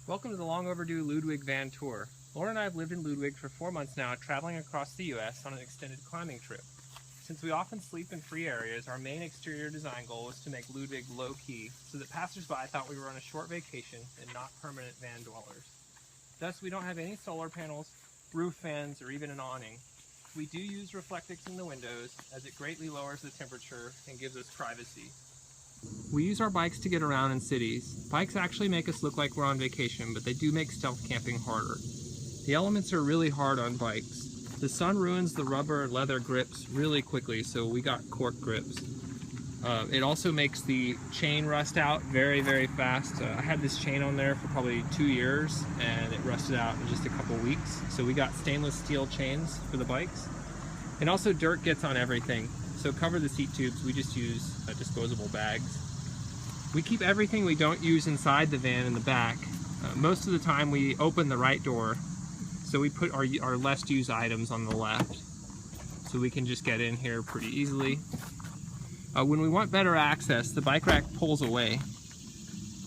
Welcome to the long overdue Ludwig Van Tour. Laura and I have lived in Ludwig for 4 months now, traveling across the U.S. on an extended climbing trip. Since we often sleep in free areas, our main exterior design goal was to make Ludwig low-key so that passersby thought we were on a short vacation and not permanent van dwellers. Thus, we don't have any solar panels, roof fans, or even an awning. We do use reflectix in the windows as it greatly lowers the temperature and gives us privacy. We use our bikes to get around in cities. Bikes actually make us look like we're on vacation, but they do make stealth camping harder. The elements are really hard on bikes. The sun ruins the rubber leather grips really quickly, so we got cork grips. It also makes the chain rust out very, very fast. I had this chain on there for probably 2 years and it rusted out in just a couple weeks. So we got stainless steel chains for the bikes. And also dirt gets on everything. So cover the seat tubes, we just use disposable bags. We keep everything we don't use inside the van in the back. Most of the time we open the right door, so we put our less used items on the left, so we can just get in here pretty easily. When we want better access, the bike rack pulls away.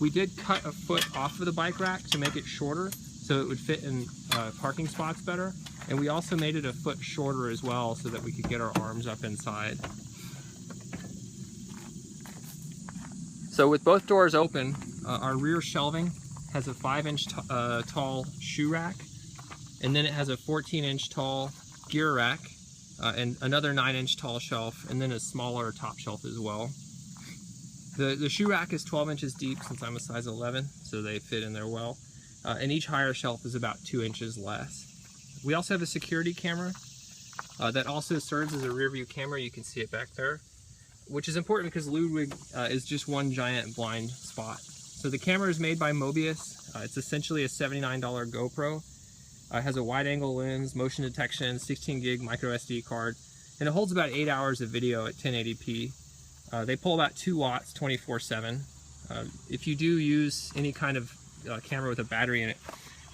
We did cut a foot off of the bike rack to make it shorter, so it would fit in parking spots better. And we also made it a foot shorter as well so that we could get our arms up inside. So with both doors open, our rear shelving has a 5-inch tall shoe rack, and then it has a 14-inch tall gear rack, and another 9-inch tall shelf, and then a smaller top shelf as well. The shoe rack is 12 inches deep since I'm a size 11, so they fit in there well. And each higher shelf is about 2 inches less. We also have a security camera that also serves as a rear view camera. You can see it back there, which is important because Ludwig is just one giant blind spot. So the camera is made by Mobius. It's essentially a $79 GoPro. It has a wide angle lens, motion detection, 16 gig micro SD card, and it holds about 8 hours of video at 1080p. They pull about 2 watts 24/7. If you do use any kind of camera with a battery in it,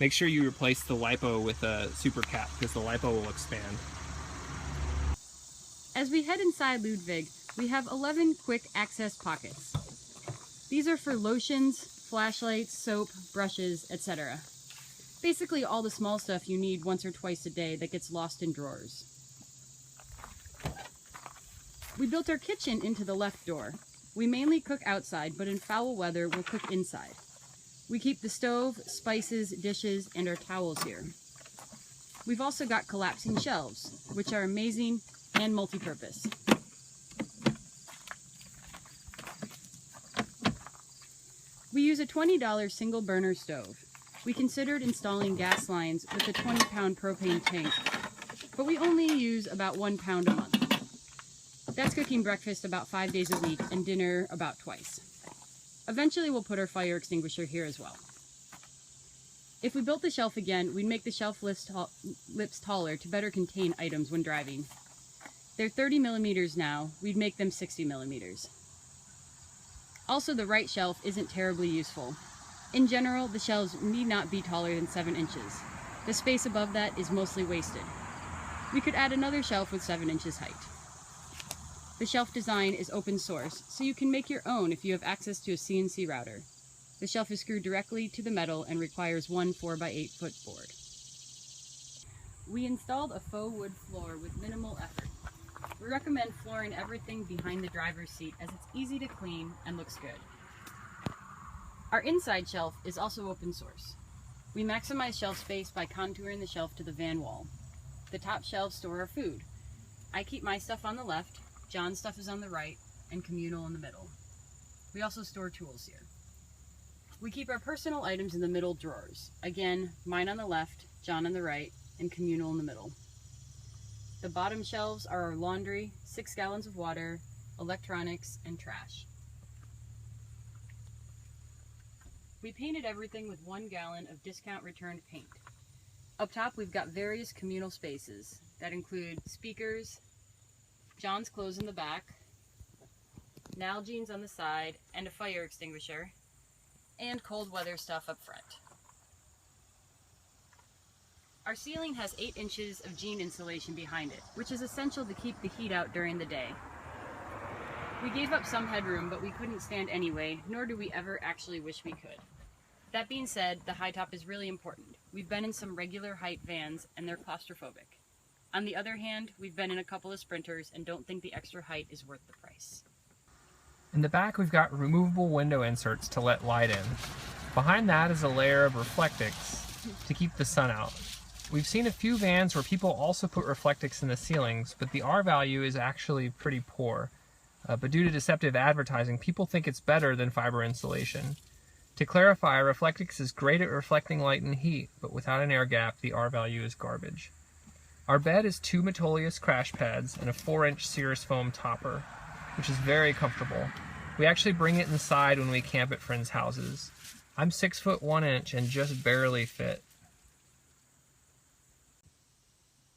make sure you replace the LiPo with a super cap because the LiPo will expand. As we head inside Ludwig, we have 11 quick access pockets. These are for lotions, flashlights, soap, brushes, etc. Basically all the small stuff you need once or twice a day that gets lost in drawers. We built our kitchen into the left door. We mainly cook outside, but in foul weather we'll cook inside. We keep the stove, spices, dishes, and our towels here. We've also got collapsing shelves, which are amazing and multi-purpose. We use a $20 single burner stove. We considered installing gas lines with a 20-pound propane tank, but we only use about 1 pound a month. That's cooking breakfast about 5 days a week and dinner about twice. Eventually we'll put our fire extinguisher here as well. If we built the shelf again, we'd make the shelf lips taller to better contain items when driving. They're 30 millimeters now, we'd make them 60 millimeters. Also, the right shelf isn't terribly useful. In general, the shelves need not be taller than 7 inches. The space above that is mostly wasted. We could add another shelf with 7 inches height. The shelf design is open source, so you can make your own if you have access to a CNC router. The shelf is screwed directly to the metal and requires one 4x8 foot board. We installed a faux wood floor with minimal effort. We recommend flooring everything behind the driver's seat as it's easy to clean and looks good. Our inside shelf is also open source. We maximize shelf space by contouring the shelf to the van wall. The top shelves store our food. I keep my stuff on the left, John's stuff is on the right, and communal in the middle. We also store tools here. We keep our personal items in the middle drawers. Again, mine on the left, John on the right, and communal in the middle. The bottom shelves are our laundry, 6 gallons of water, electronics, and trash. We painted everything with 1 gallon of discount returned paint. Up top we've got various communal spaces that include speakers, John's clothes in the back, Nalgene's on the side, and a fire extinguisher, and cold weather stuff up front. Our ceiling has 8 inches of jean insulation behind it, which is essential to keep the heat out during the day. We gave up some headroom, but we couldn't stand anyway, nor do we ever actually wish we could. That being said, the high top is really important. We've been in some regular height vans and they're claustrophobic. On the other hand, we've been in a couple of sprinters and don't think the extra height is worth the price. In the back, we've got removable window inserts to let light in. Behind that is a layer of reflectix to keep the sun out. We've seen a few vans where people also put reflectix in the ceilings, but the R value is actually pretty poor. But due to deceptive advertising, people think it's better than fiber insulation. To clarify, reflectix is great at reflecting light and heat, but without an air gap, the R value is garbage. Our bed is 2 Metolius crash pads and a 4-inch Cirrus foam topper, which is very comfortable. We actually bring it inside when we camp at friends' houses. I'm 6 foot 1 inch and just barely fit.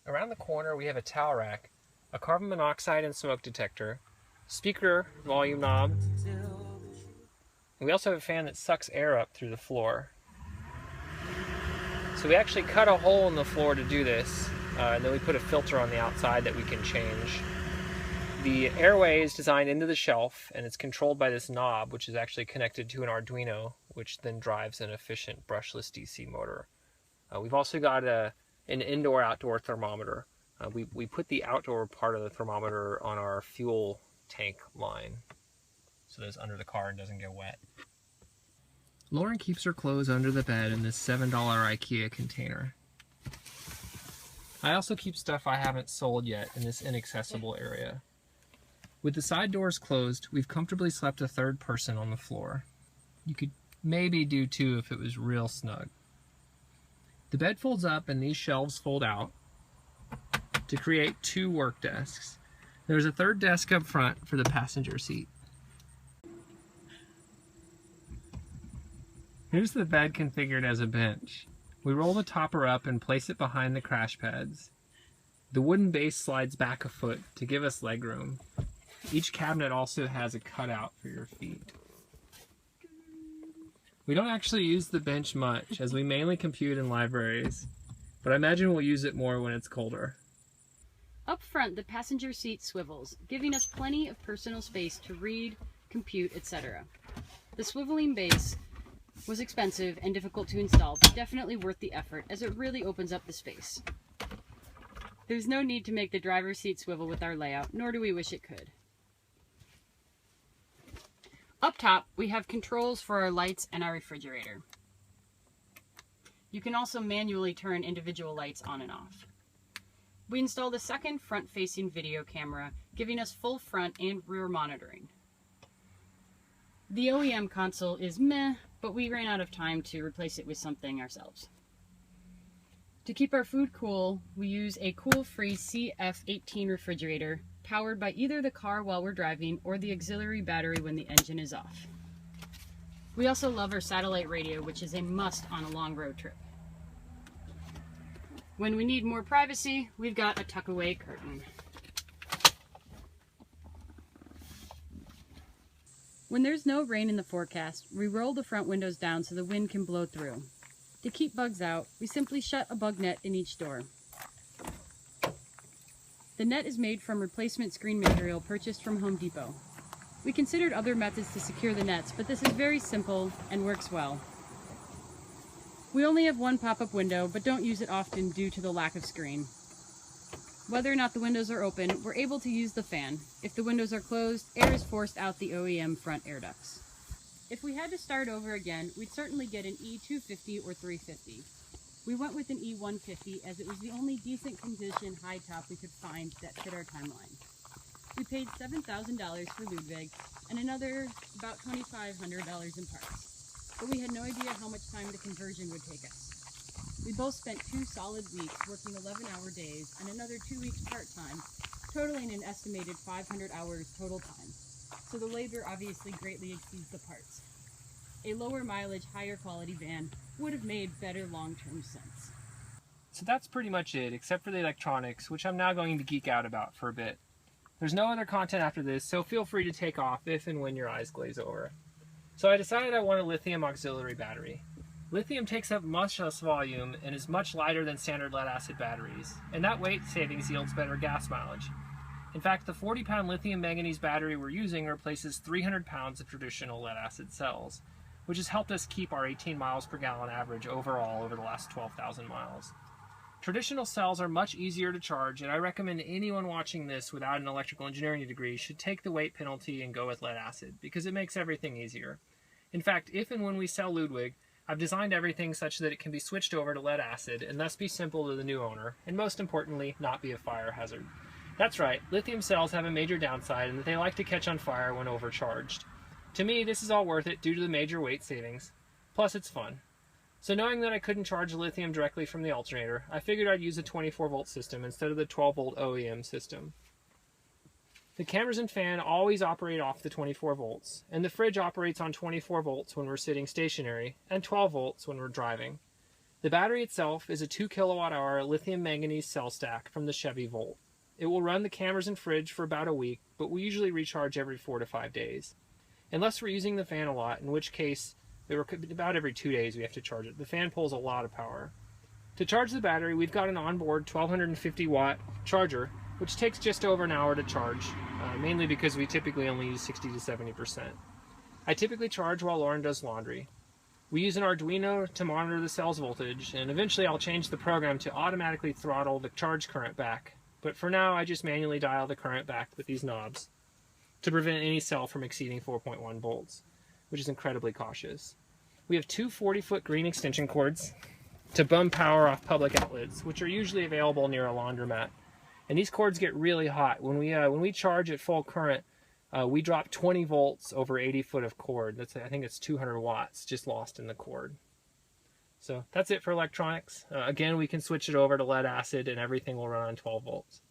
Around the corner we have a towel rack, a carbon monoxide and smoke detector, speaker volume knob. We also have a fan that sucks air up through the floor. So we actually cut a hole in the floor to do this, and then we put a filter on the outside that we can change. The airway is designed into the shelf, and it's controlled by this knob, which is actually connected to an Arduino, which then drives an efficient brushless DC motor. We've also got an indoor-outdoor thermometer. We put the outdoor part of the thermometer on our fuel tank line, so that it's under the car and doesn't get wet. Lauren keeps her clothes under the bed in this $7 IKEA container. I also keep stuff I haven't sold yet in this inaccessible area. With the side doors closed, we've comfortably slept a third person on the floor. You could maybe do 2 if it was real snug. The bed folds up and these shelves fold out to create 2 work desks. There's a third desk up front for the passenger seat. Here's the bed configured as a bench. We roll the topper up and place it behind the crash pads. The wooden base slides back a foot to give us legroom. Each cabinet also has a cutout for your feet. We don't actually use the bench much, as we mainly compute in libraries, but I imagine we'll use it more when it's colder. Up front, the passenger seat swivels, giving us plenty of personal space to read, compute, etc. The swiveling base was expensive and difficult to install, but definitely worth the effort, as it really opens up the space. There's no need to make the driver's seat swivel with our layout, nor do we wish it could. Up top, we have controls for our lights and our refrigerator. You can also manually turn individual lights on and off. We installed a second front-facing video camera, giving us full front and rear monitoring. The OEM console is meh, but we ran out of time to replace it with something ourselves. To keep our food cool, we use a cool-free CF18 refrigerator, powered by either the car while we're driving or the auxiliary battery when the engine is off. We also love our satellite radio, which is a must on a long road trip. When we need more privacy, we've got a tuck-away curtain. When there's no rain in the forecast, we roll the front windows down so the wind can blow through. To keep bugs out, we simply shut a bug net in each door. The net is made from replacement screen material purchased from Home Depot. We considered other methods to secure the nets, but this is very simple and works well. We only have one pop-up window, but don't use it often due to the lack of screen. Whether or not the windows are open, we're able to use the fan. If the windows are closed, air is forced out the OEM front air ducts. If we had to start over again, we'd certainly get an E250 or 350. We went with an E150 as it was the only decent condition high top we could find that fit our timeline. We paid $7,000 for Ludwig and another about $2,500 in parts, but we had no idea how much time the conversion would take us. We both spent 2 solid weeks working 11-hour days and another 2 weeks part-time, totaling an estimated 500 hours total time. So the labor obviously greatly exceeds the parts. A lower mileage, higher quality van would have made better long-term sense. So that's pretty much it, except for the electronics, which I'm now going to geek out about for a bit. There's no other content after this, so feel free to take off if and when your eyes glaze over. So I decided I want a lithium auxiliary battery. Lithium takes up much less volume and is much lighter than standard lead-acid batteries, and that weight savings yields better gas mileage. In fact, the 40-pound lithium manganese battery we're using replaces 300 pounds of traditional lead-acid cells, which has helped us keep our 18 miles per gallon average overall over the last 12,000 miles. Traditional cells are much easier to charge, and I recommend anyone watching this without an electrical engineering degree should take the weight penalty and go with lead acid, because it makes everything easier. In fact, if and when we sell Ludwig, I've designed everything such that it can be switched over to lead acid and thus be simple to the new owner, and most importantly, not be a fire hazard. That's right, lithium cells have a major downside in that they like to catch on fire when overcharged. To me, this is all worth it due to the major weight savings. Plus, it's fun. So knowing that I couldn't charge the lithium directly from the alternator, I figured I'd use a 24-volt system instead of the 12-volt OEM system. The cameras and fan always operate off the 24 volts, and the fridge operates on 24 volts when we're sitting stationary, and 12 volts when we're driving. The battery itself is a 2 kilowatt-hour lithium manganese cell stack from the Chevy Volt. It will run the cameras and fridge for about a week, but we usually recharge every 4 to 5 days. Unless we're using the fan a lot, in which case, about every 2 days we have to charge it. The fan pulls a lot of power. To charge the battery, we've got an onboard 1250 watt charger, which takes just over an hour to charge, mainly because we typically only use 60 to 70%. I typically charge while Lauren does laundry. We use an Arduino to monitor the cell's voltage, and eventually I'll change the program to automatically throttle the charge current back. But for now, I just manually dial the current back with these knobs to prevent any cell from exceeding 4.1 volts, which is incredibly cautious. We have two 40-foot green extension cords to bum power off public outlets, which are usually available near a laundromat. And these cords get really hot. When we charge at full current, we drop 20 volts over 80 foot of cord. I think it's 200 watts just lost in the cord. So that's it for electronics. Again, we can switch it over to lead acid and everything will run on 12 volts.